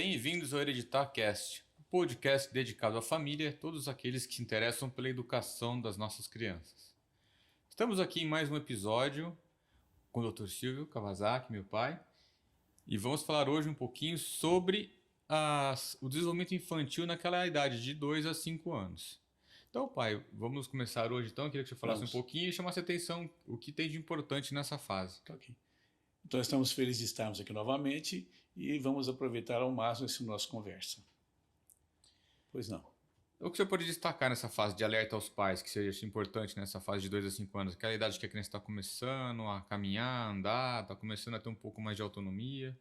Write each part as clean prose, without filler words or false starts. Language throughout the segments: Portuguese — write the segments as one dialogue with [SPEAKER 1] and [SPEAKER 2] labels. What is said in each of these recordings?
[SPEAKER 1] Bem-vindos ao HereditarCast, um podcast dedicado à família e a todos aqueles que se interessam pela educação das nossas crianças. Estamos aqui em mais um episódio com o Dr. Silvio Kawasaki, meu pai, e vamos falar hoje um pouquinho sobre o desenvolvimento infantil naquela idade de 2 a 5 anos. Então, pai, vamos começar hoje então. Eu queria que você falasse um pouquinho e chamasse a atenção o que tem de importante nessa fase.
[SPEAKER 2] Tá ok. Então, estamos felizes de estarmos aqui novamente e vamos aproveitar ao máximo essa nossa conversa. Pois não.
[SPEAKER 1] O que você pode destacar nessa fase de alerta aos pais, que seja importante nessa fase de 2 a 5 anos? Aquela idade que a criança está começando a caminhar, andar, está começando a ter um pouco mais de autonomia.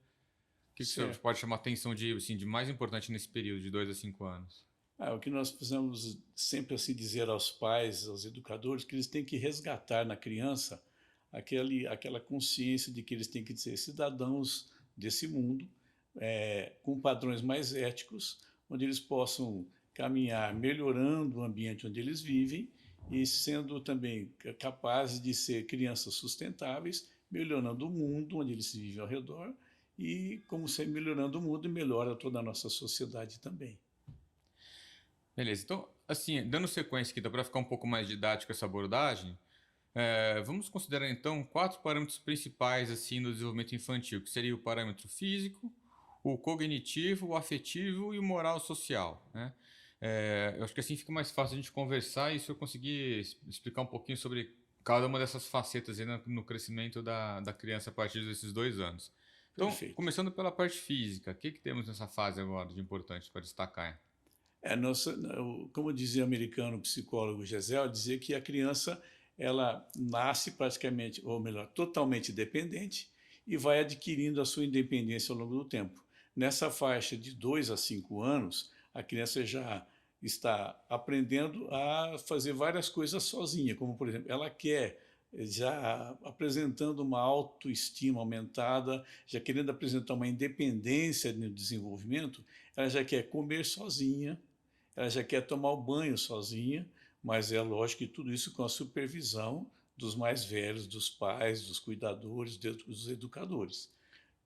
[SPEAKER 1] O que você pode chamar a atenção de mais importante nesse período de 2 a 5 anos?
[SPEAKER 2] O que nós precisamos sempre assim dizer aos pais, aos educadores, que eles têm que resgatar na criança aquela consciência de que eles têm que ser cidadãos desse mundo, com padrões mais éticos, onde eles possam caminhar melhorando o ambiente onde eles vivem e sendo também capazes de ser crianças sustentáveis, melhorando o mundo onde eles vivem ao redor e, como sempre, melhorando o mundo, melhora toda a nossa sociedade também.
[SPEAKER 1] Beleza, então, assim, dando sequência aqui, para ficar um pouco mais didático essa abordagem, vamos considerar então 4 parâmetros principais assim, no desenvolvimento infantil, que seria o parâmetro físico, o cognitivo, o afetivo e o moral social, né? Eu acho que assim fica mais fácil a gente conversar e se eu conseguir explicar um pouquinho sobre cada uma dessas facetas aí no crescimento da criança a partir desses 2 anos. Então,
[SPEAKER 2] Perfeito.
[SPEAKER 1] Começando pela parte física, o que temos nessa fase agora de importante para destacar?
[SPEAKER 2] Como dizia o americano psicólogo Gesell, dizia que a criança ela nasce praticamente, ou melhor, totalmente dependente e vai adquirindo a sua independência ao longo do tempo. Nessa faixa de 2 a 5 anos, a criança já está aprendendo a fazer várias coisas sozinha, como, por exemplo, ela quer, já apresentando uma autoestima aumentada, já querendo apresentar uma independência no desenvolvimento, ela já quer comer sozinha, ela já quer tomar o banho sozinha, mas é lógico que tudo isso com a supervisão dos mais velhos, dos pais, dos cuidadores, dos educadores,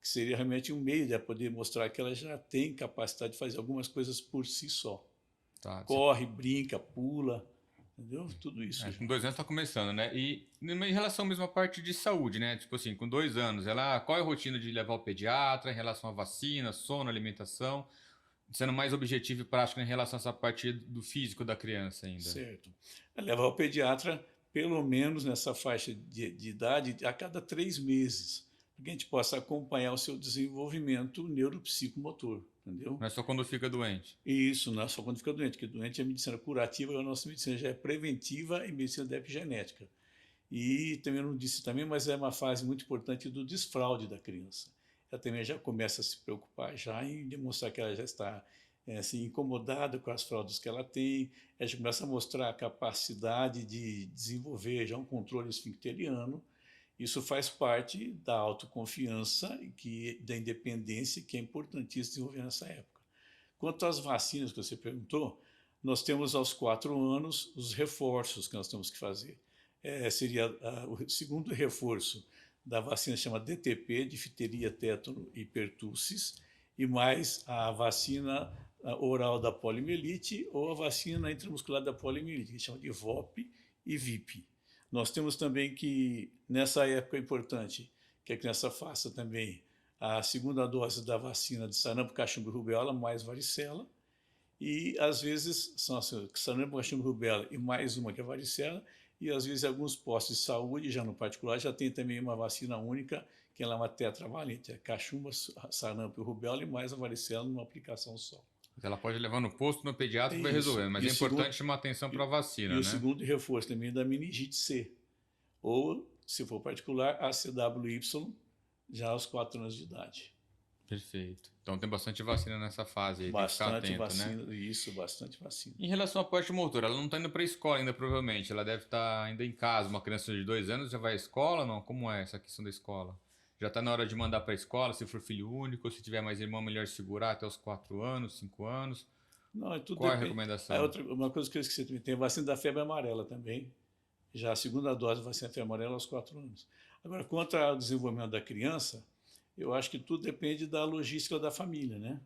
[SPEAKER 2] que seria realmente um meio de poder mostrar que ela já tem capacidade de fazer algumas coisas por si só.
[SPEAKER 1] Tá,
[SPEAKER 2] corre, brinca, pula, entendeu? Tudo isso.
[SPEAKER 1] Com 2 anos está começando, né? E em relação mesmo à parte de saúde, né? Tipo assim, com 2 anos, qual é a rotina de levar o pediatra em relação à vacina, sono, alimentação? Sendo mais objetivo e prático em relação a essa parte do físico da criança ainda.
[SPEAKER 2] Certo. Levar o pediatra, pelo menos nessa faixa de idade, a cada 3 meses, para que a gente possa acompanhar o seu desenvolvimento neuropsicomotor, entendeu?
[SPEAKER 1] Não é só quando fica doente.
[SPEAKER 2] Isso, não é só quando fica doente, porque doente é medicina curativa e a nossa medicina já é preventiva e medicina da epigenética. E também eu não disse também, mas é uma fase muito importante do desfraude da criança. Ela também já começa a se preocupar já em demonstrar que ela já está assim, incomodada com as fraldas que ela tem, ela já começa a mostrar a capacidade de desenvolver já um controle esfincteriano. Isso faz parte da autoconfiança e da independência que é importantíssimo desenvolver nessa época. Quanto às vacinas que você perguntou, nós temos aos 4 anos os reforços que nós temos que fazer. Seria o segundo reforço da vacina, chama DTP, difteria, tétano e pertussis, e mais a vacina oral da poliomielite ou a vacina intramuscular da poliomielite, que chama de VOP e VIP. Nós temos também que, nessa época importante, que a criança faça também a segunda dose da vacina de sarampo, cachumba e rubéola, mais varicela, e às vezes são assim, sarampo, cachumba e rubéola e mais uma que é varicela, e às vezes alguns postos de saúde, já no particular, já tem também uma vacina única, que ela é uma tetravalente, é cachumba, sarampo e rubéola e mais a varicela numa aplicação só.
[SPEAKER 1] Ela pode levar no posto, no pediatra, que vai resolver, mas é importante chamar atenção para a vacina, né?
[SPEAKER 2] E o segundo reforço também é da meningite C, ou, se for particular, a CWY, já aos 4 anos de idade.
[SPEAKER 1] Perfeito. Então tem bastante vacina nessa fase aí,
[SPEAKER 2] bastante
[SPEAKER 1] tem que ficar atento,
[SPEAKER 2] vacina,
[SPEAKER 1] né?
[SPEAKER 2] Isso, bastante vacina.
[SPEAKER 1] Em relação à parte motora, ela não está indo para a escola ainda, provavelmente. Ela deve estar ainda em casa. Uma criança de 2 anos já vai à escola? Não? Como é essa questão da escola? Já está na hora de mandar para a escola, se for filho único, ou se tiver mais irmão, melhor segurar até os 4 anos, 5 anos?
[SPEAKER 2] Não, tudo
[SPEAKER 1] Qual é a
[SPEAKER 2] depende.
[SPEAKER 1] recomendação?
[SPEAKER 2] Uma coisa que eu esqueci também, tem a vacina da febre amarela também. Já a segunda dose da vacina da febre amarela aos 4 anos. Agora, quanto ao desenvolvimento da criança, eu acho que tudo depende da logística da família, né?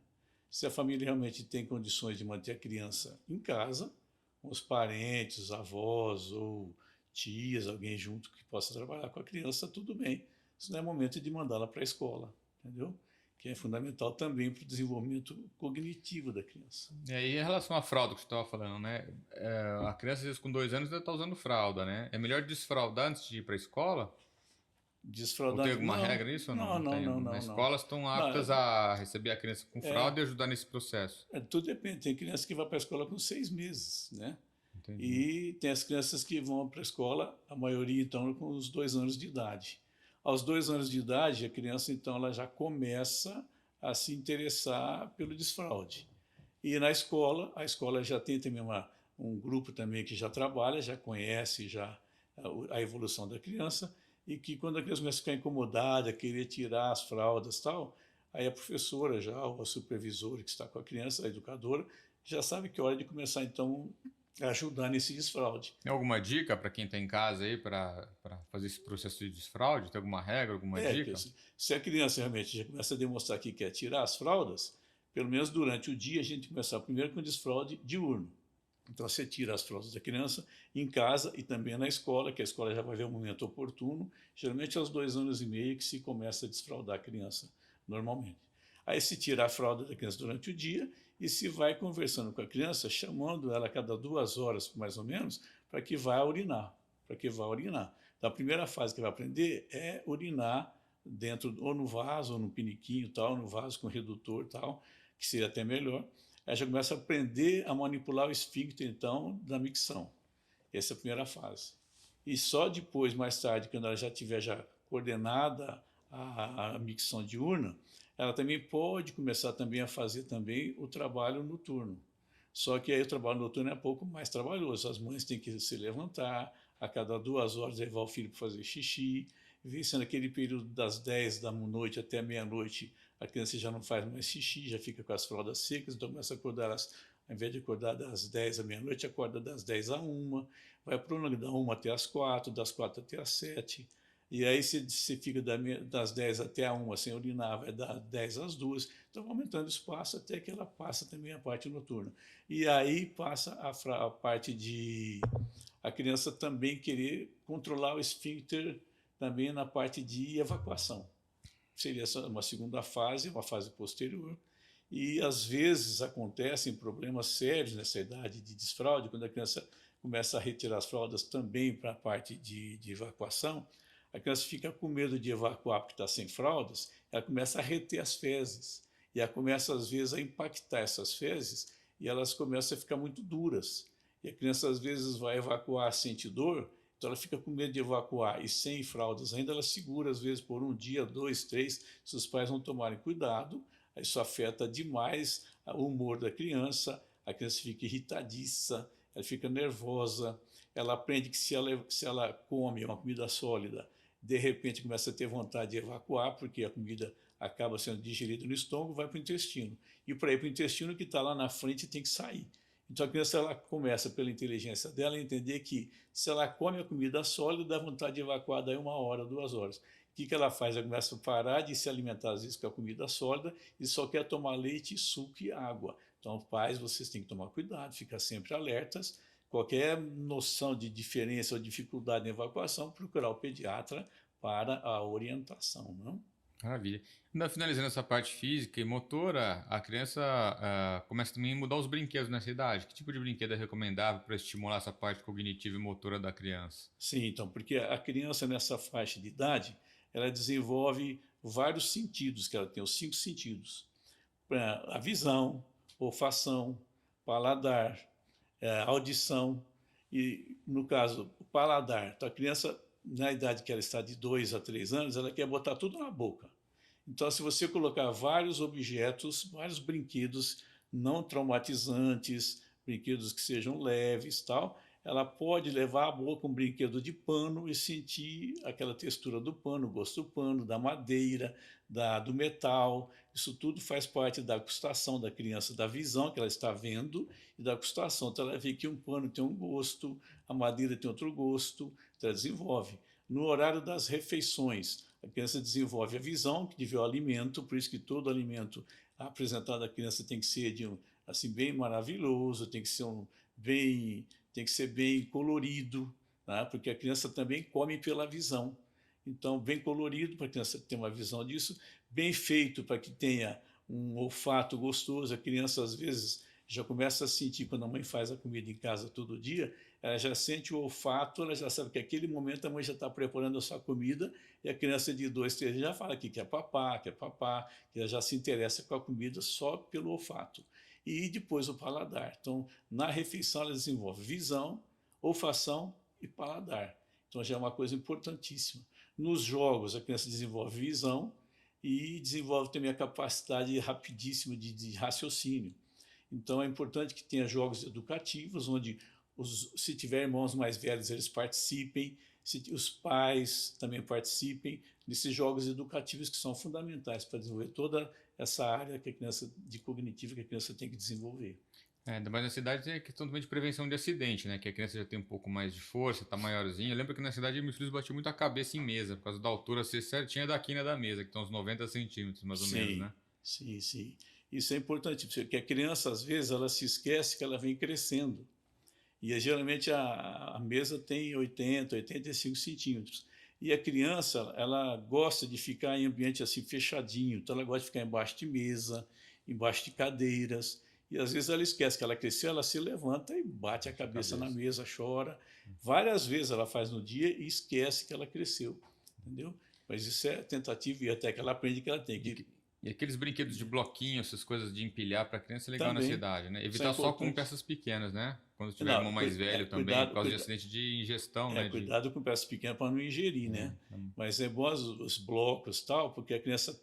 [SPEAKER 2] Se a família realmente tem condições de manter a criança em casa, com os parentes, avós ou tias, alguém junto que possa trabalhar com a criança, tudo bem. Isso não é momento de mandá-la para a escola, entendeu? Que é fundamental também para o desenvolvimento cognitivo da criança.
[SPEAKER 1] E aí, em relação à fralda que você estava falando, né? A criança, às vezes, com 2 anos, ainda está usando fralda, né? É melhor desfraldar antes de ir para a escola? Ou tem
[SPEAKER 2] Desfraudante?
[SPEAKER 1] alguma
[SPEAKER 2] Não,
[SPEAKER 1] regra nisso ou não?
[SPEAKER 2] não,
[SPEAKER 1] Não
[SPEAKER 2] não,
[SPEAKER 1] tem.
[SPEAKER 2] não,
[SPEAKER 1] Na
[SPEAKER 2] não, não.
[SPEAKER 1] escola estão aptas
[SPEAKER 2] Não,
[SPEAKER 1] a receber a criança com
[SPEAKER 2] é,
[SPEAKER 1] fralda e ajudar nesse processo.
[SPEAKER 2] tudo depende. Tem criança que vai para a escola com 6 meses, né?
[SPEAKER 1] Entendi.
[SPEAKER 2] E tem as crianças que vão para a escola, a maioria então com os 2 anos de idade. Aos 2 anos de idade, a criança então ela já começa a se interessar pelo desfraude. E na escola, a escola já tem também um grupo também que já trabalha, já conhece já a evolução da criança e que quando a criança começa a ficar incomodada, querer tirar as fraldas e tal, aí a professora já, ou a supervisora que está com a criança, a educadora, já sabe que é hora de começar então a ajudar nesse desfraude.
[SPEAKER 1] Tem alguma dica para quem está em casa aí para fazer esse processo de desfraude? Tem alguma regra, alguma
[SPEAKER 2] Que
[SPEAKER 1] dica?
[SPEAKER 2] se a criança realmente já começa a demonstrar que quer tirar as fraldas, pelo menos durante o dia a gente começar primeiro com o desfraude diurno. Então você tira as fraldas da criança em casa e também na escola, que a escola já vai ver o momento oportuno. Geralmente aos 2 anos e meio que se começa a desfraldar a criança, normalmente. Aí se tira a fralda da criança durante o dia e se vai conversando com a criança, chamando ela a cada 2 horas, mais ou menos, para que vá urinar. Para que vá urinar. Então a primeira fase que vai aprender é urinar dentro, ou no vaso, ou no piniquinho, tal, no vaso com redutor, tal, que seria até melhor. Aí já começa a aprender a manipular o esfíncter, então, da micção. Essa é a primeira fase. E só depois, mais tarde, quando ela já tiver já coordenada a micção diurna, ela também pode começar também a fazer também o trabalho noturno. Só que aí o trabalho noturno é um pouco mais trabalhoso. As mães têm que se levantar, a cada 2 horas levar o filho para fazer xixi, ver se naquele período das 10 da noite até meia-noite a criança já não faz mais xixi, já fica com as fraldas secas, então começa a acordar, ao invés de acordar das 10 à meia-noite, acorda das 10 à 1, vai prolongando da 1 até as 4, das 4 até as 7, e aí você fica das 10 até a 1 sem urinar, vai das 10 às 2, então vai aumentando o espaço até que ela passa também a parte noturna. E aí passa a parte de a criança também querer controlar o esfíncter também na parte de evacuação. Seria uma segunda fase, uma fase posterior. E às vezes acontecem problemas sérios nessa idade de desfraude, quando a criança começa a retirar as fraldas também para a parte de evacuação, a criança fica com medo de evacuar porque está sem fraldas, ela começa a reter as fezes. E ela começa, às vezes, a impactar essas fezes e elas começam a ficar muito duras. E a criança, às vezes, vai evacuar, sente dor, então ela fica com medo de evacuar e sem fraldas ainda, ela segura às vezes por um dia, 2, 3, se os pais não tomarem cuidado, isso afeta demais o humor da criança, a criança fica irritadiça, ela fica nervosa, ela aprende que se ela come uma comida sólida, de repente começa a ter vontade de evacuar, porque a comida acaba sendo digerida no estômago, vai para o intestino. E para ir para o intestino, que está lá na frente tem que sair. Então a criança ela começa pela inteligência dela a entender que se ela come a comida sólida, dá vontade de evacuar daí 1 hora, 2 horas. O que ela faz? Ela começa a parar de se alimentar às vezes com a comida sólida e só quer tomar leite, suco e água. Então, pais, vocês têm que tomar cuidado, ficar sempre alertas. Qualquer noção de diferença ou dificuldade na evacuação, procurar o pediatra para a orientação, não?
[SPEAKER 1] Maravilha. Ainda finalizando essa parte física e motora, a criança começa também a mudar os brinquedos nessa idade. Que tipo de brinquedo é recomendável para estimular essa parte cognitiva e motora da criança?
[SPEAKER 2] Sim, então, porque a criança nessa faixa de idade, ela desenvolve vários sentidos, que ela tem os 5 sentidos. A visão, olfação, paladar, audição e, no caso, o paladar. Então, a criança, na idade que ela está de 2 a 3 anos, ela quer botar tudo na boca. Então, se você colocar vários objetos, vários brinquedos não traumatizantes, brinquedos que sejam leves, tal, ela pode levar à boca um brinquedo de pano e sentir aquela textura do pano, o gosto do pano, da madeira, do metal. Isso tudo faz parte da agustação da criança, da visão que ela está vendo e da agustação. Então ela vê que um pano tem um gosto, a madeira tem outro gosto, então ela desenvolve. No horário das refeições, a criança desenvolve a visão de ver o alimento, por isso que todo alimento apresentado à criança tem que ser assim, bem maravilhoso, bem, tem que ser bem colorido, tá? Porque a criança também come pela visão. Então, bem colorido para a criança ter uma visão disso, bem feito para que tenha um olfato gostoso. A criança, às vezes, já começa a sentir, quando a mãe faz a comida em casa todo dia, ela já sente o olfato, ela já sabe que naquele momento a mãe já está preparando a sua comida e a criança de 2, 3 anos já fala que quer papá, que ela já se interessa com a comida só pelo olfato. E depois o paladar. Então, na refeição, ela desenvolve visão, olfação e paladar. Então, já é uma coisa importantíssima. Nos jogos, a criança desenvolve visão e desenvolve também a capacidade rapidíssima de raciocínio. Então, é importante que tenha jogos educativos, onde, se tiver irmãos mais velhos, eles participem, se os pais também participem desses jogos educativos que são fundamentais para desenvolver toda essa área que a criança, de cognitiva que a criança tem que desenvolver.
[SPEAKER 1] Ainda mais na cidade é questão também de prevenção de acidente, né? Que a criança já tem um pouco mais de força, tá maiorzinho. Eu lembro que na cidade meus filhos batiam muito a cabeça em mesa, por causa da altura ser certinha da quina da mesa, que estão uns 90 centímetros, mais ou menos,
[SPEAKER 2] Sim,
[SPEAKER 1] né?
[SPEAKER 2] sim, sim. Isso é importante, porque a criança, às vezes, ela se esquece que ela vem crescendo. E geralmente a mesa tem 80, 85 centímetros. E a criança, ela gosta de ficar em ambiente assim fechadinho, então ela gosta de ficar embaixo de mesa, embaixo de cadeiras. E às vezes ela esquece que ela cresceu, ela se levanta e bate a
[SPEAKER 1] Baixa a
[SPEAKER 2] cabeça na
[SPEAKER 1] cabeça.
[SPEAKER 2] mesa, chora. Várias vezes ela faz no dia e esquece que ela cresceu, entendeu? Mas isso é tentativa e até que ela aprende que ela tem
[SPEAKER 1] E,
[SPEAKER 2] que
[SPEAKER 1] e aqueles brinquedos de bloquinho, essas coisas de empilhar para criança é legal na
[SPEAKER 2] também,
[SPEAKER 1] cidade, né?
[SPEAKER 2] isso é
[SPEAKER 1] Evitar só com
[SPEAKER 2] importante.
[SPEAKER 1] peças pequenas, né? Quando tiver
[SPEAKER 2] Não,
[SPEAKER 1] irmão mais velho também, por
[SPEAKER 2] cuidado,
[SPEAKER 1] causa de acidente de ingestão, né? De,
[SPEAKER 2] cuidado com peças pequenas para não ingerir, né? Mas é bom os blocos tal, porque a criança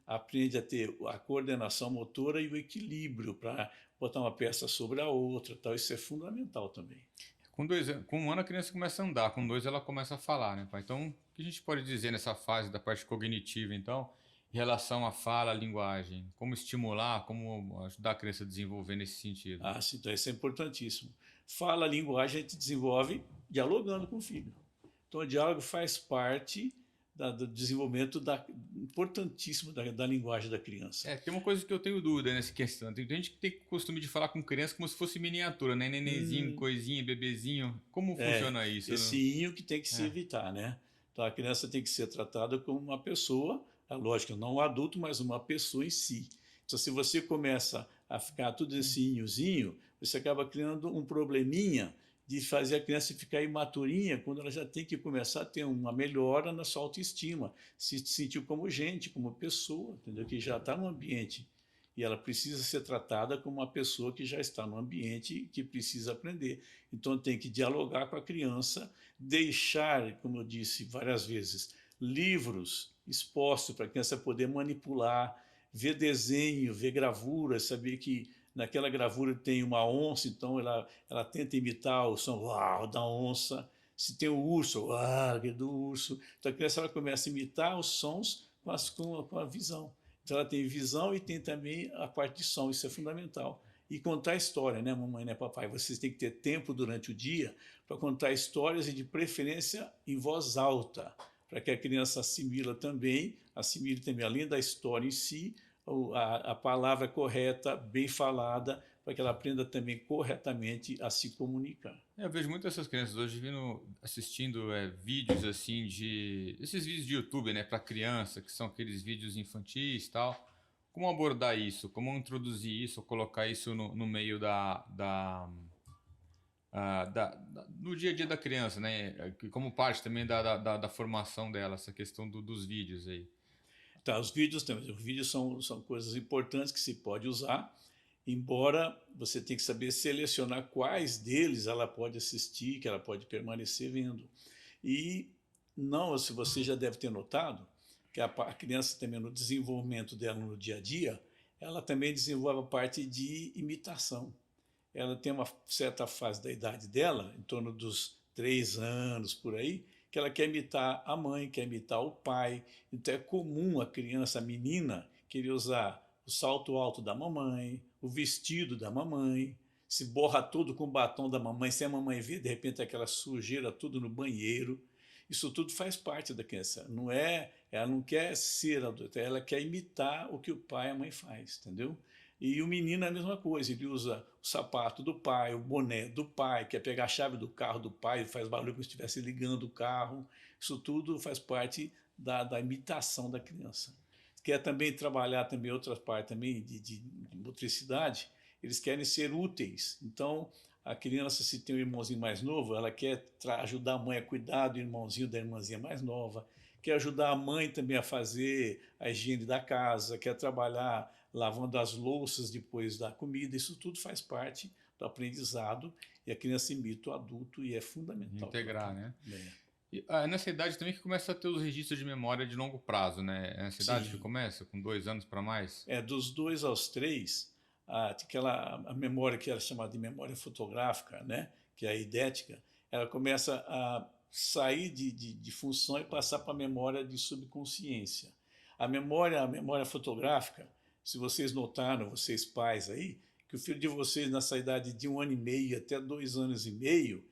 [SPEAKER 2] aprende a ter a coordenação motora e o equilíbrio para botar uma peça sobre a outra, tal. Isso é fundamental também.
[SPEAKER 1] com 1 ano a criança começa a andar, com 2 ela começa a falar, né, pai? Então, o que a gente pode dizer nessa fase da parte cognitiva, então, em relação à fala, à linguagem? Como estimular, como ajudar a criança a desenvolver nesse sentido?
[SPEAKER 2] Ah, sim, então isso é importantíssimo. Fala a linguagem, a gente desenvolve dialogando com o filho. Então, o diálogo faz parte do desenvolvimento importantíssimo da linguagem da criança.
[SPEAKER 1] É, tem uma coisa que eu tenho dúvida nessa questão. Tem gente que tem costume de falar com criança como se fosse miniatura, né? Nenenzinho,
[SPEAKER 2] Hum,
[SPEAKER 1] coisinha, bebezinho. Como
[SPEAKER 2] É,
[SPEAKER 1] funciona isso?
[SPEAKER 2] esse inho que tem que se
[SPEAKER 1] É,
[SPEAKER 2] evitar, né? Então a criança tem que ser tratada como uma pessoa, é lógico, não um adulto, mas uma pessoa em si. Então se você começa a ficar tudo esse inhozinho, você acaba criando um probleminha de fazer a criança ficar imaturinha quando ela já tem que começar a ter uma melhora na sua autoestima, se sentir como gente, como pessoa, entendeu? Que já está no ambiente e ela precisa ser tratada como uma pessoa que já está no ambiente e que precisa aprender. Então tem que dialogar com a criança, deixar, como eu disse várias vezes, livros expostos para a criança poder manipular, ver desenho, ver gravura, saber que naquela gravura tem uma onça, então ela tenta imitar o som uau, da onça. Se tem o urso, uau, que é do urso. Então a criança ela começa a imitar os sons com a visão. Então ela tem visão e tem também a parte de som, isso é fundamental. E contar história, né, mamãe, né, papai? Vocês têm que ter tempo durante o dia para contar histórias e de preferência em voz alta, para que a criança assimile também, além da história em si, a palavra correta, bem falada, para que ela aprenda também corretamente a se comunicar.
[SPEAKER 1] eu vejo muitas essas crianças hoje assistindo vídeos assim esses vídeos de YouTube, né, para criança, que são aqueles vídeos infantis e tal. Como abordar isso? Como introduzir isso? Colocar isso no meio no dia a dia da criança, né? Como parte também da formação dela, essa questão dos vídeos aí.
[SPEAKER 2] Tá, os vídeos são coisas importantes que se pode usar, embora você tenha que saber selecionar quais deles ela pode assistir, que ela pode permanecer vendo. E não, se você já deve ter notado, que a criança também no desenvolvimento dela no dia a dia, ela também desenvolve a parte de imitação. Ela tem uma certa fase da idade dela, em torno dos 3 anos por aí, que ela quer imitar a mãe, quer imitar o pai. Então é comum a criança, a menina, querer usar o salto alto da mamãe, o vestido da mamãe, se borra tudo com o batom da mamãe, sem a mamãe ver, de repente aquela sujeira tudo no banheiro. Isso tudo faz parte da criança. Não é, ela não quer ser adulta, ela quer imitar o que o pai e a mãe faz, entendeu? E o menino é a mesma coisa, ele usa o sapato do pai, o boné do pai, quer pegar a chave do carro do pai, faz barulho como se estivesse ligando o carro. Isso tudo faz parte da imitação da criança. Quer também trabalhar também outras partes também de motricidade, eles querem ser úteis. Então, a criança, se tem um irmãozinho mais novo, ela quer ajudar a mãe a cuidar do irmãozinho, da irmãzinha mais nova, quer ajudar a mãe também a fazer a higiene da casa, quer trabalhar lavando as louças depois da comida. Isso tudo faz parte do aprendizado e a criança imita o adulto e é fundamental.
[SPEAKER 1] Integrar, né?
[SPEAKER 2] É.
[SPEAKER 1] E, nessa idade também que começa a ter os registros de memória de longo prazo, né? É nessa idade que
[SPEAKER 2] Sim,
[SPEAKER 1] começa, com 2 anos para mais?
[SPEAKER 2] dos 2 aos 3, a memória que era chamada de memória fotográfica, né, que é a idética, ela começa a sair de função e passar para a memória de subconsciência. A memória fotográfica, se vocês notaram, vocês pais aí, que o filho de vocês nessa idade de 1 ano e meio até 2 anos e meio,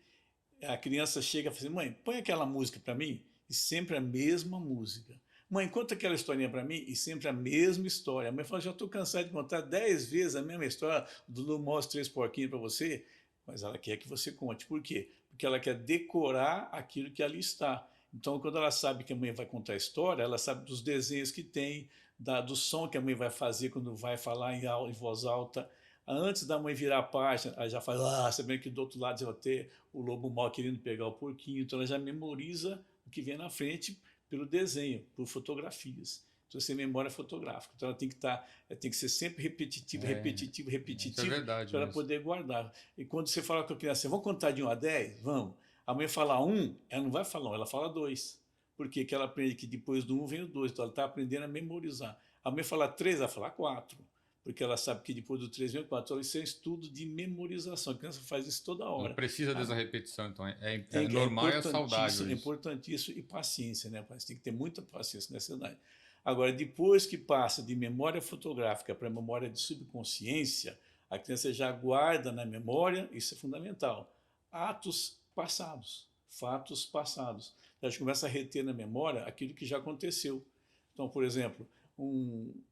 [SPEAKER 2] a criança chega e fala assim, mãe, põe aquela música para mim, e sempre a mesma música. Mãe, conta aquela historinha para mim, e sempre a mesma história. A mãe fala, já estou cansado de contar 10 vezes a mesma história do Dudu Mostra Três Porquinhos para você, mas ela quer que você conte. Por quê? Porque ela quer decorar aquilo que ali está. Então, quando ela sabe que a mãe vai contar a história, ela sabe dos desenhos que tem, do som que a mãe vai fazer quando vai falar em voz alta. Antes da mãe virar a página, ela já fala, sabendo que do outro lado já vai ter o lobo mau querendo pegar o porquinho. Então, ela já memoriza o que vem na frente pelo desenho, por fotografias. Então, isso é memória fotográfica. Então, ela tem que ser sempre repetitiva, repetitiva,
[SPEAKER 1] Isso é
[SPEAKER 2] repetitiva,
[SPEAKER 1] verdade
[SPEAKER 2] para ela
[SPEAKER 1] mesmo.
[SPEAKER 2] poder guardar. E quando você fala com a criança, vamos contar de 1 a 10? Vamos. A mãe fala 1, ela não vai falar 1, ela fala 2. Por quê? Porque ela aprende que depois do 1 vem o 2. Então, ela está aprendendo a memorizar. A mãe fala 3, ela fala 4. Porque ela sabe que depois do 3 vem o 4. Então, isso é um estudo de memorização. A criança faz isso toda
[SPEAKER 1] Ela
[SPEAKER 2] hora.
[SPEAKER 1] precisa
[SPEAKER 2] Ah,
[SPEAKER 1] dessa repetição, então é
[SPEAKER 2] é
[SPEAKER 1] normal e é saudável
[SPEAKER 2] importantíssimo, é
[SPEAKER 1] isso.
[SPEAKER 2] importantíssimo e paciência, né? Você tem que ter muita paciência nessa idade. Agora, depois que passa de memória fotográfica para memória de subconsciência, a criança já guarda na memória, isso é fundamental, atos passados, fatos passados. A gente começa a reter na memória aquilo que já aconteceu. Então, por exemplo,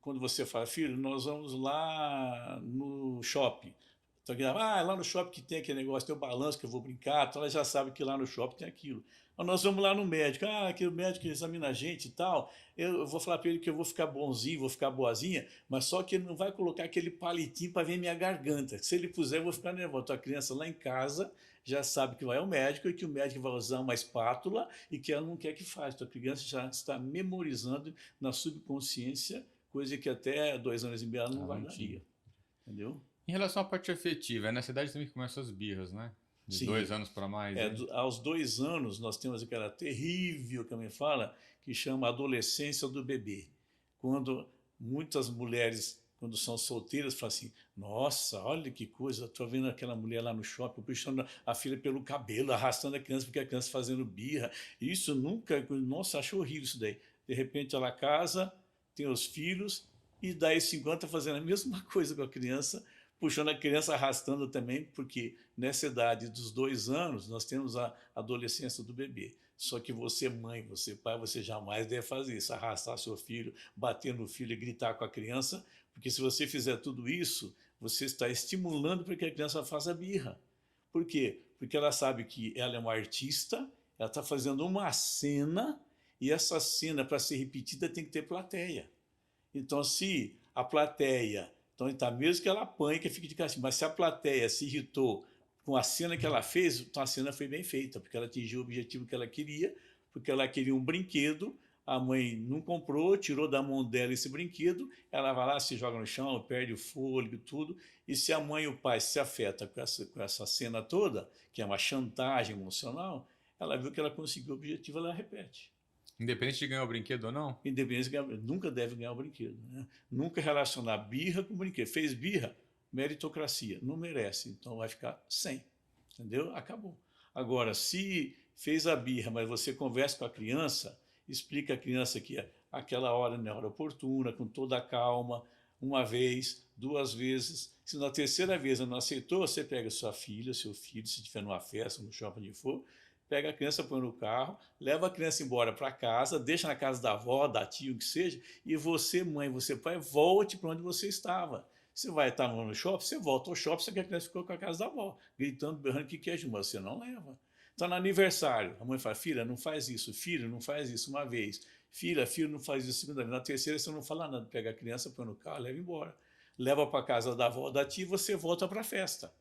[SPEAKER 2] quando você fala, filho, nós vamos lá no shopping. Então, lá no shopping que tem aquele negócio, tem o balanço que eu vou brincar, então ela já sabe que lá no shopping tem aquilo. Então, nós vamos lá no médico, que o médico examina a gente e tal, eu vou falar para ele que eu vou ficar bonzinho, vou ficar boazinha, mas só que ele não vai colocar aquele palitinho para ver minha garganta. Se ele puser, eu vou ficar nervoso. Então, a criança lá em casa já sabe que vai ao médico e que o médico vai usar uma espátula e que ela não quer que faça. Então, a criança já está memorizando na subconsciência, coisa que até 2 anos e meio ela não
[SPEAKER 1] Não tinha.
[SPEAKER 2] guardaria. Entendeu?
[SPEAKER 1] Em relação à parte afetiva, é nessa idade também que começam as birras, né? De
[SPEAKER 2] Sim.
[SPEAKER 1] 2 anos para mais, hein?
[SPEAKER 2] Aos 2 anos, nós temos aquela terrível que a mãe fala, que chama adolescência do bebê. Quando muitas mulheres, quando são solteiras, falam assim, nossa, olha que coisa, estou vendo aquela mulher lá no shopping, puxando a filha pelo cabelo, arrastando a criança, porque a criança fazendo birra. Isso nunca, nossa, acho horrível isso daí. De repente ela casa, tem os filhos, e daí 50 fazendo a mesma coisa com a criança, puxando a criança, arrastando também, porque nessa idade dos 2 anos nós temos a adolescência do bebê. Só que você, mãe, você, pai, você jamais deve fazer isso, arrastar seu filho, bater no filho e gritar com a criança, porque se você fizer tudo isso, você está estimulando para que a criança faça birra. Por quê? Porque ela sabe que ela é uma artista, ela está fazendo uma cena, e essa cena, para ser repetida, tem que ter plateia. Então, se a plateia... Então, tá, mesmo que ela apanhe, que fique de castigo, mas se a plateia se irritou com a cena que ela fez, então a cena foi bem feita, porque ela atingiu o objetivo que ela queria, porque ela queria um brinquedo, a mãe não comprou, tirou da mão dela esse brinquedo, ela vai lá, se joga no chão, perde o fôlego, tudo, e se a mãe e o pai se afetam com essa cena toda, que é uma chantagem emocional, ela viu que ela conseguiu o objetivo, ela repete.
[SPEAKER 1] Independente de ganhar o brinquedo ou não?
[SPEAKER 2] Independente de ganhar, nunca deve ganhar o brinquedo. Né? Nunca relacionar birra com brinquedo. Fez birra, meritocracia. Não merece, então vai ficar sem. Entendeu? Acabou. Agora, se fez a birra, mas você conversa com a criança, explica a criança que aquela hora não é hora oportuna, com toda a calma, uma vez, 2 vezes. Se na 3ª vez ela não aceitou, você pega sua filha, seu filho, se estiver numa festa, no shopping, onde for, pega a criança, põe no carro, leva a criança embora para casa, deixa na casa da avó, da tia, o que seja, e você, mãe, você, pai, volte para onde você estava. Você vai estar no shopping, você volta ao shopping, só que a criança ficou com a casa da avó, gritando, berrando que quer, mas você não leva. Está no aniversário, a mãe fala, filha, não faz isso, filho, não faz isso uma vez, filho, não faz isso segunda vez, na terceira você não fala nada, pega a criança, põe no carro, leva embora. Leva para a casa da avó, da tia, e você volta para a festa.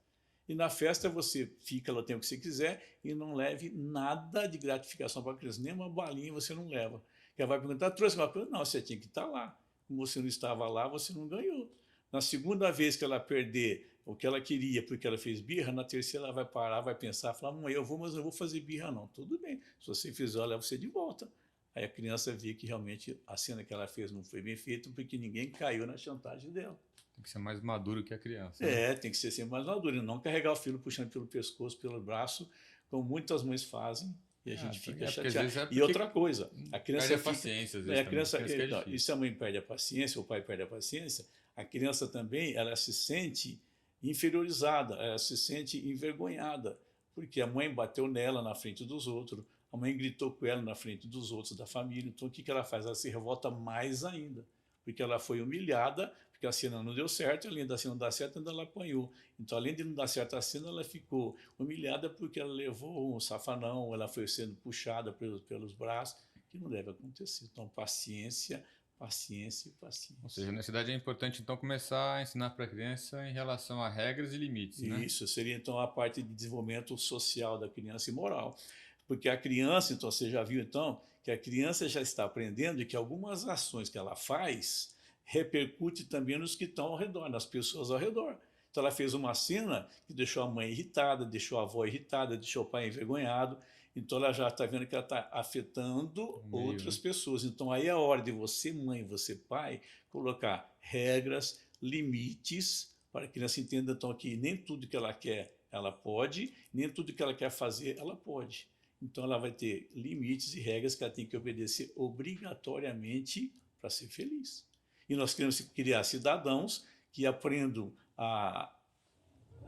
[SPEAKER 2] E na festa você fica lá o tempo que você quiser e não leve nada de gratificação para a criança, nem uma balinha você não leva. Ela vai perguntar, trouxe uma coisa? Não, você tinha que estar lá. Como você não estava lá, você não ganhou. Na segunda vez que ela perder o que ela queria porque ela fez birra, na terceira ela vai parar, vai pensar, falar, mãe, eu vou, mas eu não vou fazer birra não. Tudo bem, se você fizer, eu levo você de volta. Aí a criança vê que realmente a cena que ela fez não foi bem feita porque ninguém caiu na chantagem dela.
[SPEAKER 1] Tem que ser mais maduro que a criança, né?
[SPEAKER 2] É, tem que ser sempre mais maduro, e não carregar o filho puxando pelo pescoço, pelo braço, como muitas mães fazem, e a gente fica
[SPEAKER 1] porque às
[SPEAKER 2] chateado.
[SPEAKER 1] vezes é
[SPEAKER 2] E outra coisa, a criança
[SPEAKER 1] perde a
[SPEAKER 2] fica,
[SPEAKER 1] paciência, às vezes
[SPEAKER 2] a criança,
[SPEAKER 1] também. Isso que é
[SPEAKER 2] então, e
[SPEAKER 1] difícil.
[SPEAKER 2] se a mãe perde a paciência, o pai perde a paciência, a criança também, ela se sente inferiorizada, ela se sente envergonhada, porque a mãe bateu nela na frente dos outros, a mãe gritou com ela na frente dos outros da família, então o que ela faz? Ela se revolta mais ainda, porque ela foi humilhada, porque a cena não deu certo, além da cena não dar certo, ainda ela apanhou. Então, além de não dar certo a cena, ela ficou humilhada porque ela levou um safanão, ela foi sendo puxada pelos braços, que não deve acontecer. Então, paciência, paciência e paciência.
[SPEAKER 1] Ou seja, na cidade é importante então começar a ensinar para a criança em relação a regras e limites, né?
[SPEAKER 2] Isso seria então a parte de desenvolvimento social da criança e moral. Porque a criança, então, você já viu então, que a criança já está aprendendo que algumas ações que ela faz repercute também nos que estão ao redor, nas pessoas ao redor. Então ela fez uma cena que deixou a mãe irritada, deixou a avó irritada, deixou o pai envergonhado, então ela já está vendo que ela está afetando
[SPEAKER 1] Meio,
[SPEAKER 2] outras
[SPEAKER 1] né?
[SPEAKER 2] pessoas. Então aí é a hora de você, mãe, você, pai, colocar regras, limites, para que a criança entenda então que nem tudo que ela quer, ela pode, nem tudo que ela quer fazer, ela pode. Então ela vai ter limites e regras que ela tem que obedecer obrigatoriamente para ser feliz. E nós queremos criar cidadãos que aprendam a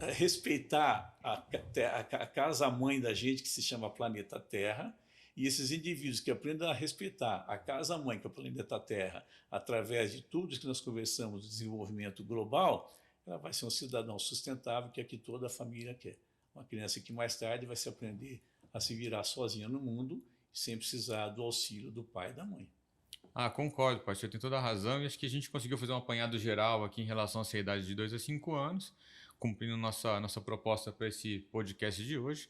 [SPEAKER 2] respeitar a casa-mãe da gente, que se chama planeta Terra, e esses indivíduos que aprendam a respeitar a casa-mãe, que é o planeta Terra, através de tudo que nós conversamos do desenvolvimento global, ela vai ser um cidadão sustentável, que é que toda a família quer. Uma criança que mais tarde vai se aprender a se virar sozinha no mundo, sem precisar do auxílio do pai e da mãe.
[SPEAKER 1] Ah, concordo, pai, você tem toda a razão e acho que a gente conseguiu fazer um apanhado geral aqui em relação a essa idade de 2 a 5 anos, cumprindo nossa proposta para esse podcast de hoje.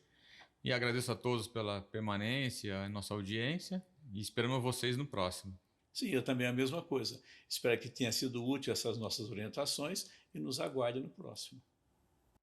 [SPEAKER 1] E agradeço a todos pela permanência, nossa audiência e esperamos vocês no próximo.
[SPEAKER 2] Sim, eu também a mesma coisa. Espero que tenha sido útil essas nossas orientações e nos aguarde no próximo.